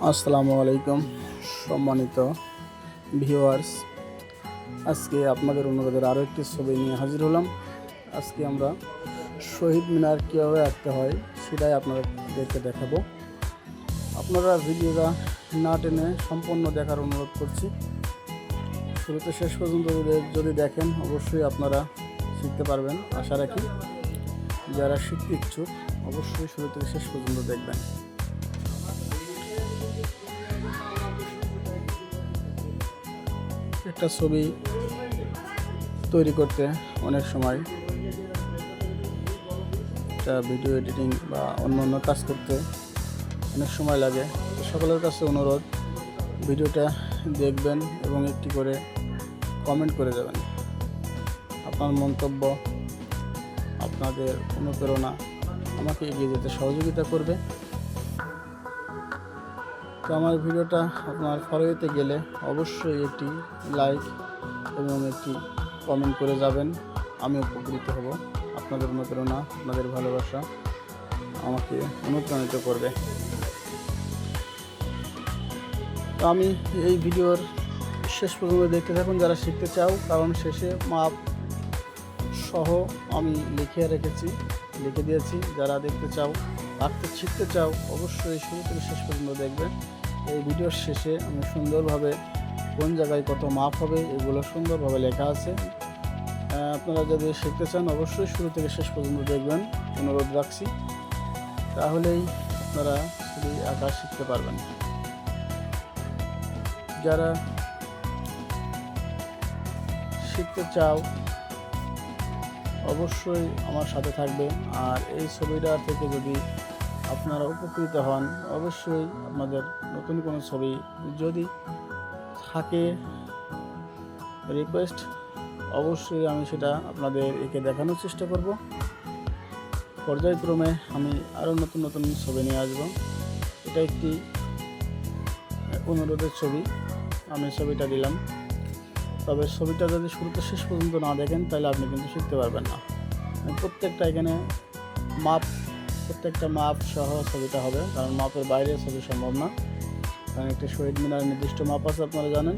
আসসালামু আলাইকুম সম্মানিত ভিউয়ার্স, আজকে আপনাদের অনুরোধের আরও একটি ছবি নিয়ে হাজির হলাম। আজকে আমরা শহীদ মিনার কীভাবে আঁকতে হয় সেটাই আপনাদেরকে দেখাবো। আপনারা ভিডিওটা না টেনে সম্পূর্ণ দেখার অনুরোধ করছি। শুরুতে শেষ পর্যন্ত যদি দেখেন অবশ্যই আপনারা শিখতে পারবেন আশা রাখি। যারা শিখতে ইচ্ছুক অবশ্যই শুরু থেকে শেষ পর্যন্ত দেখবেন। একটা ছবি তৈরি করতে অনেক সময় একটা ভিডিও এডিটিং বা অন্য কাজ করতে অনেক সময় লাগে। সকলের কাছে অনুরোধ, ভিডিওটা দেখবেন এবং একটি করে কমেন্ট করে যাবেন। আপনার মন্তব্য, আপনাদের অনুপ্রেরণা আমাকে এগিয়ে যেতে সহযোগিতা করবে। তো আমার ভিডিওটা আপনার ফলোতে গেলে অবশ্যই একটি লাইক এবং একটি কমেন্ট করে যাবেন। আমি উপকৃত হব। আপনাদের অনুপ্রেরণা, আপনাদের ভালোবাসা আমাকে অনুপ্রাণিত করবে। তো আমি এই ভিডিওর শেষ পর্যন্ত দেখতে থাকুন যারা শিখতে চাও, কারণ শেষে মাপ সহ আমি লিখে দিয়েছি। যারা দেখতে চাও, শিখতে চাও অবশ্যই শুরু থেকে শেষ পর্যন্ত দেখবেন। এই ভিডিওর শেষে আমি সুন্দরভাবে কোন জায়গায় কত মাপ হবে এগুলো সুন্দরভাবে লেখা আছে। আপনারা যদি শিখতে চান অবশ্যই শুরু থেকে শেষ পর্যন্ত দেখবেন, অনুরোধ রাখছি। তাহলেই আপনারা ছবি আঁকা শিখতে পারবেন। যারা শিখতে চাও অবশ্যই আমার সাথে থাকবে। আর এই ছবিটা থেকে যদি আপনারা উপকৃত হন, অবশ্যই আপনাদের নতুন কোনো ছবি যদি থাকে রিকোয়েস্ট, অবশ্যই আমি সেটা আপনাদের একে দেখানোর চেষ্টা করব। পর্যায়ক্রমে আমি আরও নতুন ছবি নিয়ে আসব। এটা একটি অনুরোধের ছবি, আমি ছবিটা দিলাম। তবে ছবিটা যদি শুরুতে শেষ পর্যন্ত না দেখেন তাহলে আপনি কিন্তু শিখতে পারবেন না। প্রত্যেকটা এখানে প্রত্যেকটা মাপ সহ ছবিটা হবে, কারণ মাপের বাইরে ছবি সম্ভব না। কারণ একটি শহীদ মিনার নির্দিষ্ট মাপ আছে, আপনারা জানেন।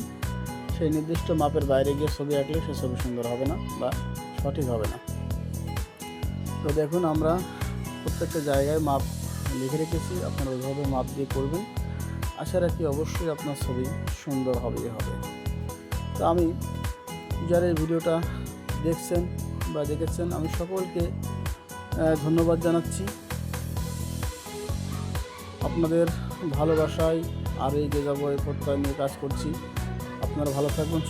সেই নির্দিষ্ট মাপের বাইরে গিয়ে ছবি আঁকলে সে ছবি সুন্দর হবে না বা সঠিক হবে না। তো দেখুন, আমরা প্রত্যেকটা জায়গায় মাপ লিখে রেখেছি, আপনারা ওইভাবে মাপ দিয়ে করবেন। আশা রাখি অবশ্যই আপনার ছবি সুন্দর হবে। তো আমি যারা এই ভিডিওটা দেখেছেন আমি সকলকে ধন্যবাদ জানাচ্ছি। আপনাদের ভালোবাসায় আর এগিয়ে যাবো এই প্রত্যয় নিয়ে কাজ করছি। আপনারা ভালো থাকবেন।